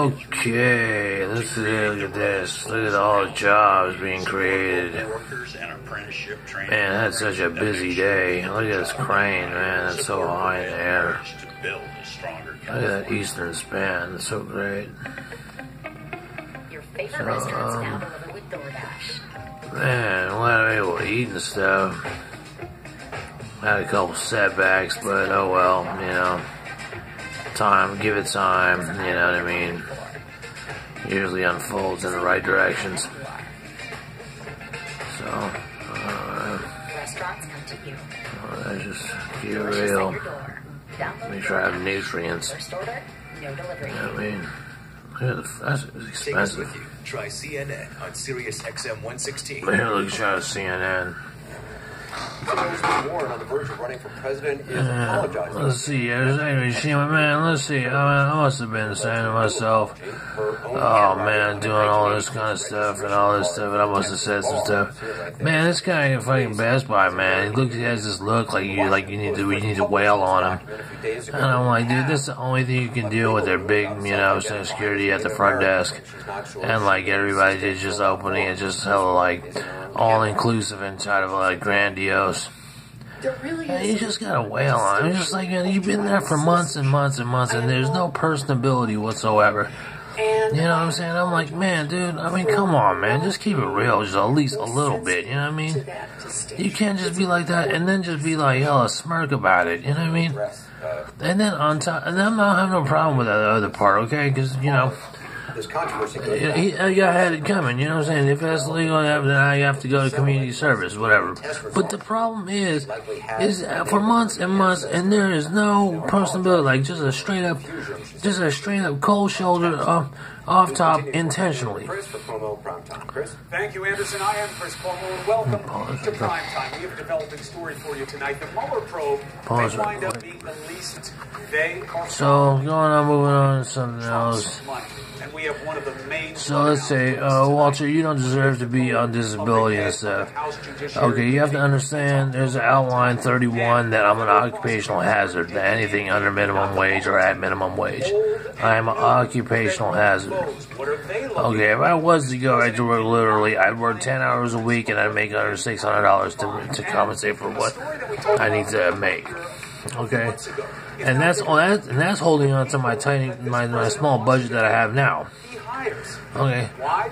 Okay, let's look at this. Look at all the jobs being created. Man, that's such a busy day. Look at this crane, man. It's so high in the air. Look at that eastern span. It's so great. Your favorite restaurants now deliver with DoorDash. Man, what am I able to eat and stuff? Had a couple setbacks, but oh well, you know. Time, give it time, you know what I mean? Usually unfolds in the right directions. So, Restaurants come to you. let's just keep it real. Make sure I have nutrients. First order, no delivery. You know what I mean? That's expensive. Try CNN on Sirius XM 116. But here, look at shot of CNN. Warren on the verge of running for president is apologizing. Let's see, man, let's see. I must have been saying to myself, oh man, doing all this kind of stuff and all this stuff, and I must have said some stuff. Man, this guy in fucking Best Buy, man, he has this look like you need to wail on him. And I'm like, dude, this is the only thing you can deal with their big, you know, security at the front desk. And like everybody is just opening it, just hella like all-inclusive inside of like grandiose. And you just gotta wail on it. It's just like, you've been there for months and months and months, and there's no personability whatsoever. You know what I'm saying? I'm like, man, dude, I mean, come on, man. Just keep it real, just at least a little bit, you know what I mean? You can't just be like that and then just be like, hella smirk about it, you know what I mean? And then on top, and I'm not having no problem with that other part, okay? Because, you know, I had it coming, you know what I'm saying? If that's legal, then I have to go to community service, whatever. But the problem is for months and months, and there is no personability, like just a straight up cold shoulder off top intentionally. Thank you, Anderson. I am Chris Cuomo, and welcome to Prime Time. We have a developing story for you tonight. The Mueller probe may wind up being the least they are. So, moving on to something else. And we have one of the main. So let's say, Walter, you don't deserve to be on disability and stuff. Okay, you have to understand there's an outline 31 that I'm an occupational hazard. That anything under minimum wage or at minimum wage, I am an occupational hazard. Okay, if I was to go right to work literally, I'd work 10 hours a week and I'd make under $600 to compensate for what I need to make. Okay, and that's holding on to my my small budget that I have now. Okay,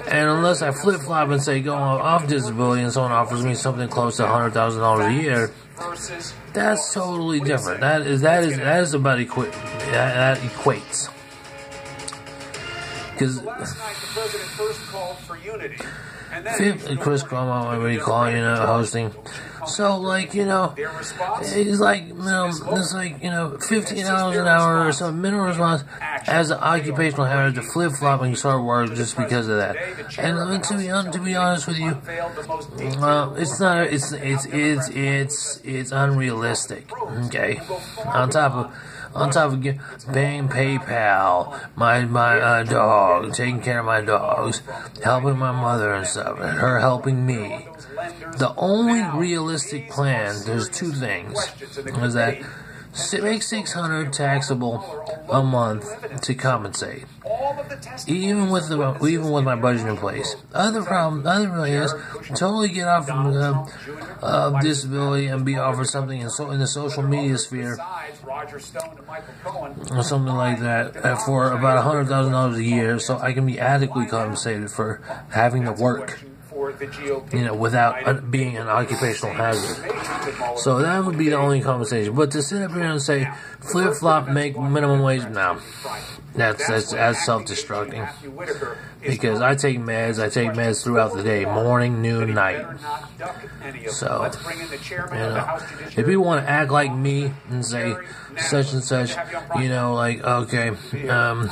and unless I flip flop and say go off disability and someone offers me something close to $100,000 a year, that's totally different. That is about that equates. Because Chris Cuomo, whatever you call it, you know, hosting. So, like, you know, it's like, you know, it's like, you know, $15 an hour or some minimum response as an occupational hazard to flip flop and start work just because of that. And to be honest with you, it's not, it's unrealistic. Okay, on top of paying PayPal, my dog, taking care of my dogs, helping my mother and stuff, and her helping me. The only realistic plan, there's two things, is that make $600 taxable a month to compensate, even with my budget in place. Other really is totally get off from disability and be offered something in the social media sphere or something like that for about $100,000 a year, so I can be adequately compensated for having to work, you know, without being an occupational hazard. So that would be the only compensation. But to sit up here and say flip flop, make minimum wage, no, that's self-destructing. Because I take meds throughout the day, morning, noon, night. So, you know, if you want to act like me and say such and such, you know, like, okay, you know,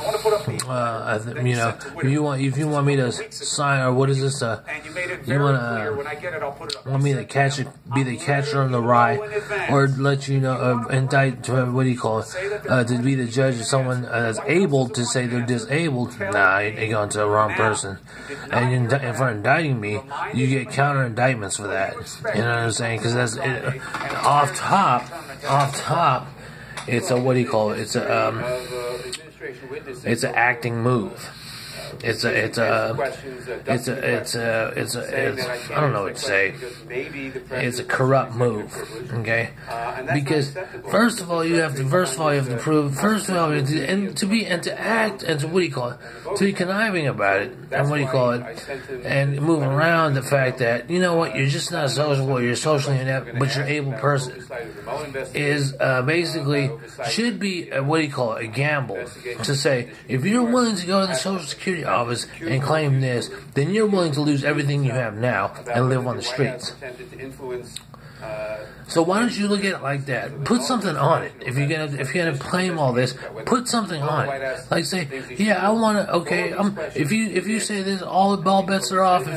if you want me to sign, or what is this, you want me to be the catcher on the rye, or let you know, indict, what do you call it, to be the judge of someone that's able to say they're disabled. Nah, you're going to the wrong person. And for indicting me, you get counter indictments for that. You know what I'm saying? Because that's off top. It's a, what do you call it? It's a It's an acting move. I don't know what to say. It's a corrupt move, okay? Because first of all, you have to prove. First of all, to act and to to be conniving about it, and and moving around the fact that you know what, you're just not sociable, you're socially inept, but you're an able person, is basically should be a gamble to say if you're willing to go to the Social Security office and claim this, then you're willing to lose everything you have now and live on the streets. So why don't you look at it like that? Put something on it. If you're gonna claim all this, put something on it. Like say, yeah, I want to. Okay, if you say this, all bets are off. Put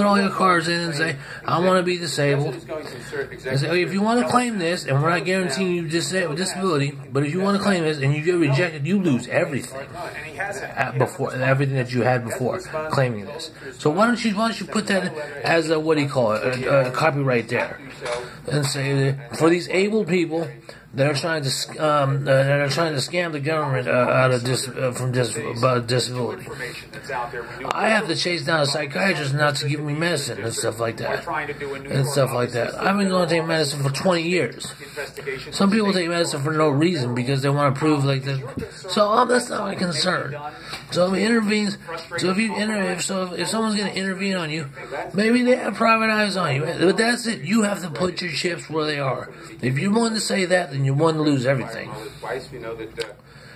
all your cards in and say, I want to be disabled. And say, if you want to claim this, and we're not guaranteeing you disability, but if you want to claim this and you get rejected, you lose everything everything that you had before claiming this. So why don't you put that as a copyright there, and say for these able people that are trying to scam the government from disability. I have to chase down a psychiatrist not to give me medicine and stuff like that. I've been going to take medicine for 20 years. Some people take medicine for no reason because they want to prove like this. So that's not my concern. So if he intervenes, if someone's going to intervene on you, maybe they have private eyes on you. But that's it. You have to put your chips where they are. If you're willing to say that, then you're willing to lose everything.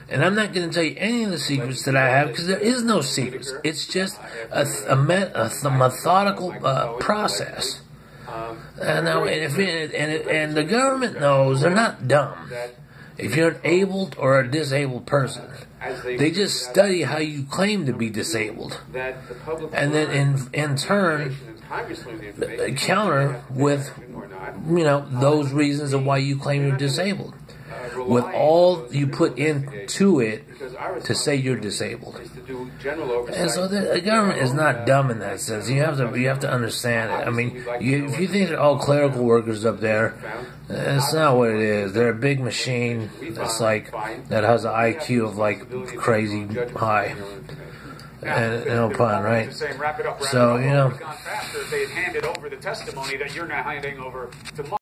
And I'm not going to tell you any of the secrets that I have because there is no secrets. It's just a methodical process. And the government knows they're not dumb. If you're an abled or a disabled person, they just study how you claim to be disabled, and then in turn counter with those reasons of why you claim you're disabled, with all you put into it to say you're disabled. And so the government is not dumb in that sense. You have to understand it. I mean, if you think they're all clerical workers up there, it's not what it is. They're a big machine that's that has an IQ of crazy high. And no pun, right? So, If they had handed over the testimony that you're now handing over to Mueller.